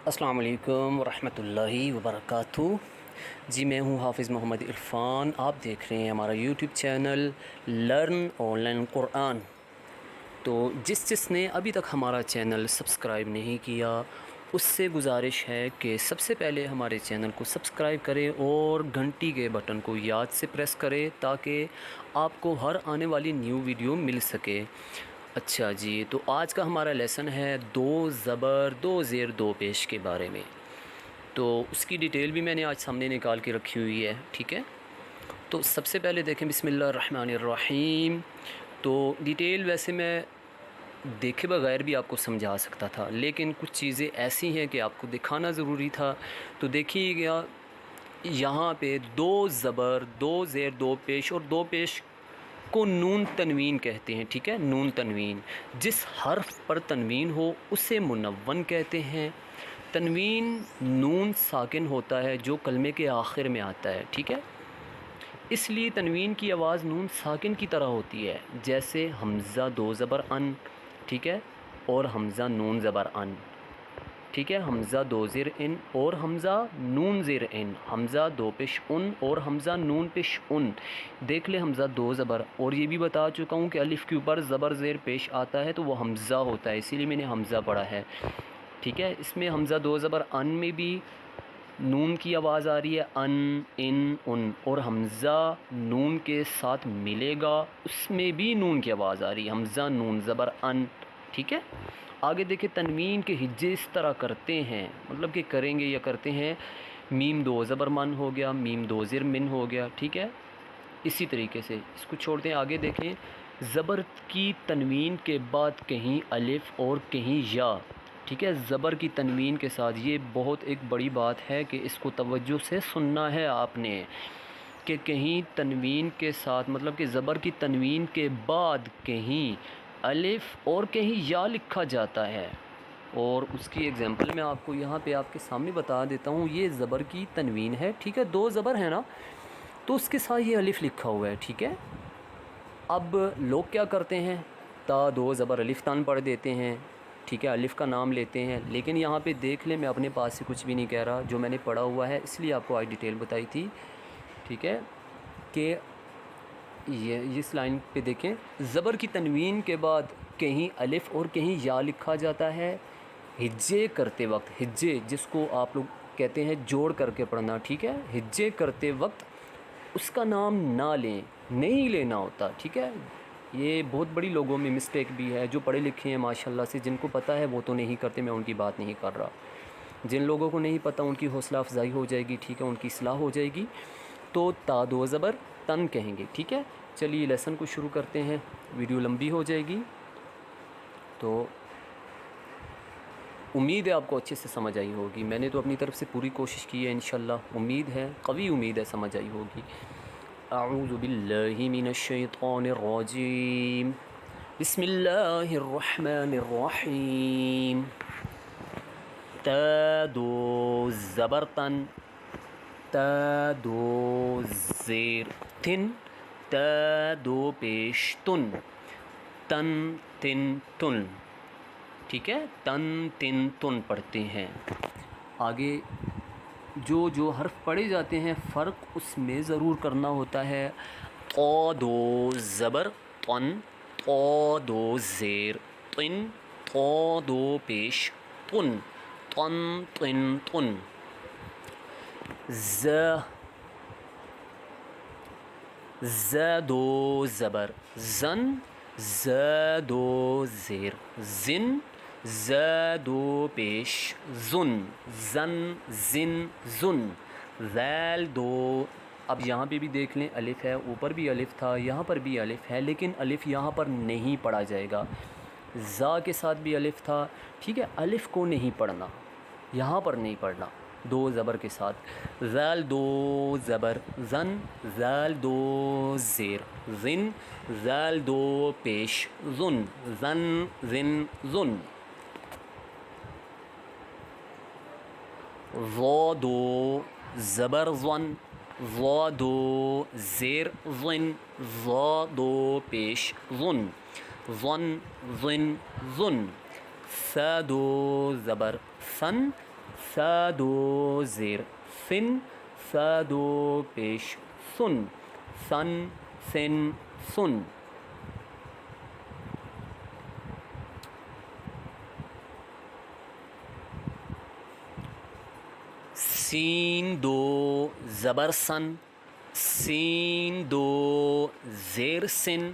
السلام علیکم ورحمۃ اللہ وبرکاتہ۔ جی میں ہوں حافظ محمد عرفان، آپ دیکھ رہے ہیں ہمارا YouTube channel learn online قرآن۔ تو جس نے ابھی تک ہمارا چینل سبسکرائب نہیں کیا اس سے گزارش ہے کہ سب سے پہلے ہمارے چینل کو سبسکرائب کریں اور گھنٹی کے بٹن کو یاد سے پریس کریں تاکہ آپ کو ہر آنے والی نیو ویڈیو مل سکے۔ اچھا جی، تو آج کا ہمارا لیسن ہے دو زبر دو زیر دو پیش کے بارے میں۔ تو اس کی ڈیٹیل بھی میں نے آج سامنے نکال کے رکھی ہوئی ہے، ٹھیک ہے۔ تو سب سے پہلے دیکھیں بسم اللہ الرحمن الرحیم۔ تو ڈیٹیل ویسے میں دیکھے بغیر بھی آپ کو سمجھا سکتا تھا، لیکن کچھ چیزیں ایسی ہیں کہ آپ کو دکھانا ضروری تھا۔ تو دیکھیے گا یہاں پہ دو زبر دو زیر دو پیش، اور دو پیش کو نون تنوین کہتے ہیں، ٹھیک ہے، نون تنوین۔ جس حرف پر تنوین ہو اسے منون کہتے ہیں۔ تنوین نون ساکن ہوتا ہے جو کلمے کے آخر میں آتا ہے، ٹھیک ہے۔ اس لیے تنوین کی آواز نون ساکن کی طرح ہوتی ہے، جیسے حمزہ دو زبر ان، ٹھیک ہے، اور حمزہ نون زبر ان، ٹھیک ہے، حمزہ دو زیر ان اور حمزہ نون زیر ان، حمزہ دو پیش ان اور حمزہ نون پیش ان۔ دیکھ لیں حمزہ دو زبر، اور یہ بھی بتا چکا ہوں کہ الف کے اوپر زبر زیر پیش آتا ہے تو وہ حمزہ ہوتا ہے، اسی لیے میں نے حمزہ پڑھا ہے، ٹھیک ہے۔ اس میں حمزہ دو زبر ان میں بھی نون کی آواز آ رہی ہے، ان، اور حمزہ نون کے ساتھ ملے گا اس میں بھی نون کی آواز آ رہی ہے، حمزہ نون زبر ان، ٹھیک ہے۔ آگے دیکھیں تنوین کے ہجے اس طرح کرتے ہیں، مطلب کہ کریں گے یا کرتے ہیں، میم دو زبر من ہو گیا، میم دو زیر من ہو گیا، ٹھیک ہے۔ اسی طریقے سے اس کو چھوڑتے ہیں، آگے دیکھیں زبر کی تنوین کے بعد کہیں الف اور کہیں یا، ٹھیک ہے، زبر کی تنوین کے ساتھ۔ یہ بہت ایک بڑی بات ہے کہ اس کو توجہ سے سننا ہے آپ نے، کہ کہیں تنوین کے ساتھ مطلب کہ زبر کی تنوین کے بعد کہیں الف اور کہیں یا لکھا جاتا ہے، اور اس کی ایگزامپل میں آپ کو یہاں پہ آپ کے سامنے بتا دیتا ہوں۔ یہ زبر کی تنوین ہے، ٹھیک ہے، دو زبر ہے نا، تو اس کے ساتھ یہ الف لکھا ہوا ہے، ٹھیک ہے۔ اب لوگ کیا کرتے ہیں، تا دو زبر الف تان پڑھ دیتے ہیں، ٹھیک ہے، الف کا نام لیتے ہیں، لیکن یہاں پہ دیکھ لیں میں اپنے پاس سے کچھ بھی نہیں کہہ رہا، جو میں نے پڑھا ہوا ہے اس لیے آپ کو آج ڈیٹیل بتائی تھی، ٹھیک ہے، کہ یہ اس لائن پہ دیکھیں زبر کی تنوین کے بعد کہیں الف اور کہیں یا لکھا جاتا ہے ہجے کرتے وقت۔ ہجے جس کو آپ لوگ کہتے ہیں جوڑ کر کے پڑھنا، ٹھیک ہے، ہجے کرتے وقت اس کا نام نہ لیں، نہیں لینا ہوتا، ٹھیک ہے۔ یہ بہت بڑی لوگوں میں مسٹیک بھی ہے، جو پڑھے لکھے ہیں ماشاءاللہ سے، جن کو پتہ ہے وہ تو نہیں کرتے، میں ان کی بات نہیں کر رہا۔ جن لوگوں کو نہیں پتہ ان کی حوصلہ افزائی ہو جائے گی، ٹھیک ہے، ان کی اصلاح ہو جائے گی۔ تو تا دو زبر تن کہیں گے، ٹھیک ہے۔ چلیے لیسن کو شروع کرتے ہیں، ویڈیو لمبی ہو جائے گی، تو امید ہے آپ کو اچھے سے سمجھ آئی ہوگی۔ میں نے تو اپنی طرف سے پوری کوشش کی ہے، انشاءاللہ امید ہے، قوی امید ہے سمجھ آئی ہوگی۔ اعوذ باللہ من الشیطان الرجیم، بسم اللہ الرحمن الرحیم۔ تا دو زبر تن، تا دو زیر تن، تا دو پیش تن، تن تن تن، ٹھیک ہے، تن تن تن پڑھتے ہیں۔ آگے جو حرف پڑھے جاتے ہیں فرق اس میں ضرور کرنا ہوتا ہے۔ طا دو زبر طن، طا دو زیر طن، طا دو پیش طن، طن طن طن۔ ز دو زبر زن، ز دو زیر زن، ز دو پیش زن، زن زن زن۔ ذیل دو، اب یہاں پہ بھی دیکھ لیں الف ہے، اوپر بھی الف تھا، یہاں پر بھی الف ہے، لیکن الف یہاں پر نہیں پڑھا جائے گا۔ زا کے ساتھ بھی الف تھا، ٹھیک ہے، الف کو نہیں پڑھنا، یہاں پر نہیں پڑھنا، دو زبر کے ساتھ۔ ذیل دو زبر زن، ذیل دو زیر زن، ذیل دو پیش زن، زن زن زن۔ ضا دو زبر ضن، ضا دو زیر ضن، ضا دو پیش ضن، ضن ضن ضن۔ ث دو زبر ثن، سا دو زیر سن، سا دو پیش سن، سن سن سن. سین دو زبر سن، سین دو زیر سن،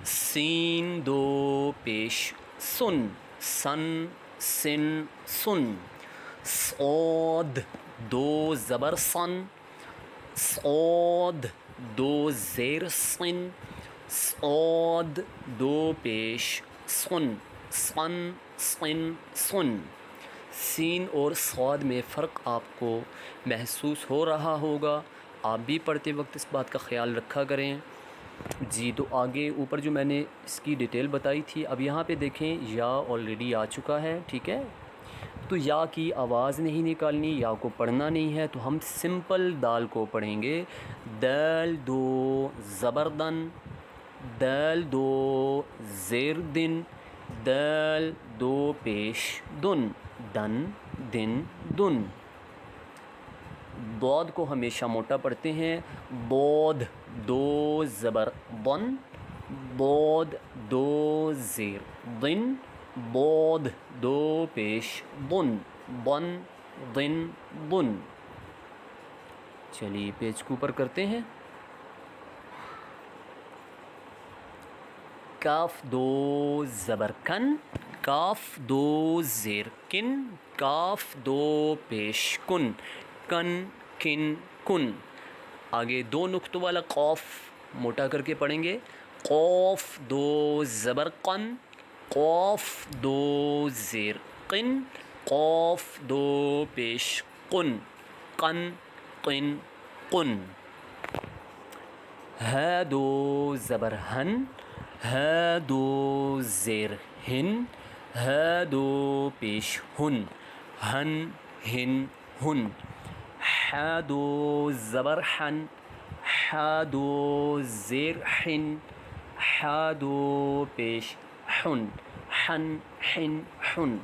سین دو پیش سن، سن سن سن. صاد دو زبر سن، صاد دو زیر سن، صاد دو پیش سن، سن سن سن. سین اور صاد میں فرق آپ کو محسوس ہو رہا ہوگا، آپ بھی پڑھتے وقت اس بات کا خیال رکھا کریں. جی تو آگے اوپر جو میں نے اس کی ڈیٹیل بتائی تھی، اب یہاں پہ دیکھیں یا آلریڈی آ چکا ہے، ٹھیک ہے. تو یا کی آواز نہیں نکالنی، یا کو پڑھنا نہیں ہے، تو ہم سمپل دال کو پڑھیں گے. دال دو زبردن، دال دو زیر دن، دال دو پیش دن، دن دن دن. ضاد کو ہمیشہ موٹا پڑھتے ہیں. بود دو زبر بن، بود دو زیر دن، بود دو پیش بن، بن دن بن. چلیے پیج کے اوپر کرتے ہیں. کاف دو زبر کن، کاف دو زیر کن، کاف دو پیش کن، کن کن کن. آگے دو نقطوں والا قوف موٹا کر کے پڑھیں گے. قوف دو زبر قن، قوف دو زیر قن، قوف دو پیش قن، قن قن قن. ہ دو زبر ہن، ہ دو زیر ہن، ہ دو پیش ہن، ہن ہن ہن. ح دو زبر حن، ح دو زیر حن، ح دو پیش حن، حن حن حن.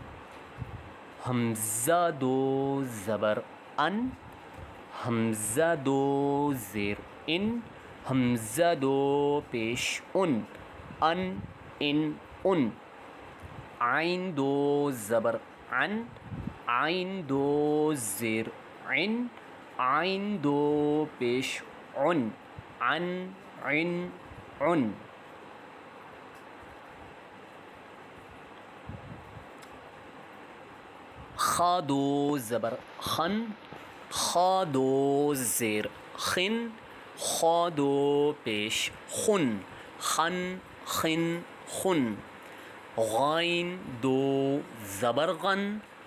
حمزہ دو زبر ان، حمزہ دو زیر ان، حمزہ دو پیش ان، ان ان ان. عین دو زبر عن، عین دو زیر عن، عین دو پیش عن، عن عن عن. خا دو زبر خن، خا دو زیر خن، خا دو پیش خن، خن خن خن. غین دو زبر غن،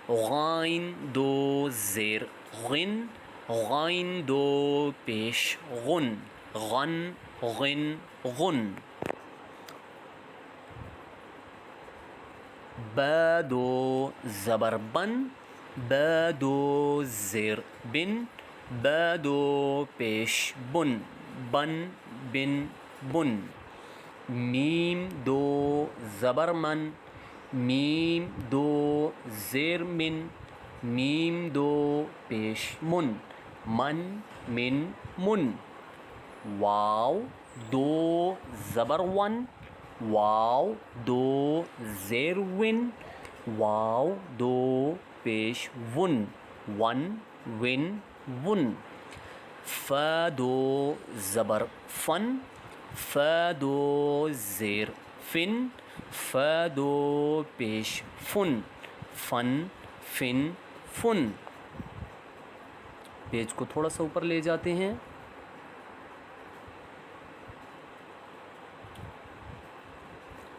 غین دو زیر غن، غین دو پیش غن، غن غن غن. با دو زبر بن، با دو زیر بن، با دو پیش بن، بن بن بن. میم دو زبر من، میم دو زیر من، میم دو پیش من، من من من. واو دو زبر ون، واو دو زیر ون، واو دو پیش ون، ون ون ون. ف دو زبر فن، ف دو زیر فن، ف دو پیش فن، فن فن فن. پیج کو تھوڑا سا اوپر لے جاتے ہیں.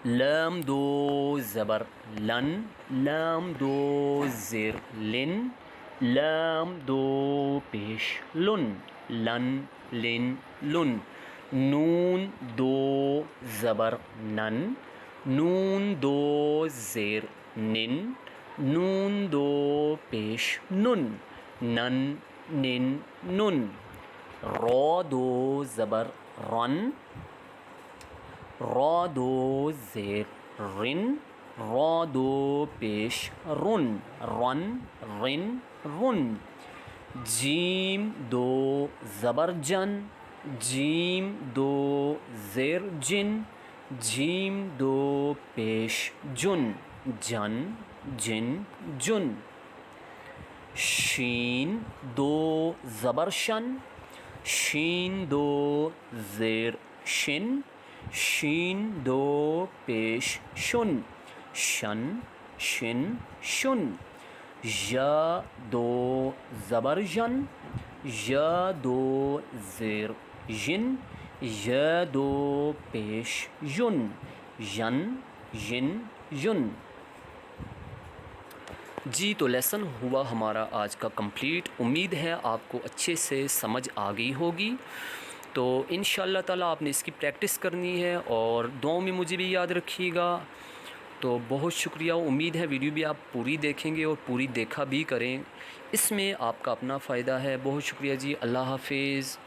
لام دو زبر لن، لام دو زیر لن، لام دو پیش لن، لن لن لن. نون دو زبر نن، نون دو زیر نن، نون دو پیش نن، نن نن نن. را دو زبر رن، را دو زیر رن، را دو پیش رن، رن رن رن. جیم دو زبر جن, جیم دو زیر جن, جیم دو پیش جن, جن جن جن. شین دو زبر شن, شین دو زیر شن, شین دو پیش شن, شن شن شن. یا دو زبر ژن, یا دو زیر ژن, یا دو پیش ژن, ژن ژن ژن. جی تو لیسن ہوا ہمارا آج کا کمپلیٹ. امید ہے آپ کو اچھے سے سمجھ آ گئی ہوگی. تو انشاءاللہ تعالیٰ آپ نے اس کی پریکٹس کرنی ہے اور دعاؤں میں مجھے بھی یاد رکھیے گا. تو بہت شکریہ. امید ہے ویڈیو بھی آپ پوری دیکھیں گے اور پوری دیکھا بھی کریں, اس میں آپ کا اپنا فائدہ ہے. بہت شکریہ جی. اللہ حافظ.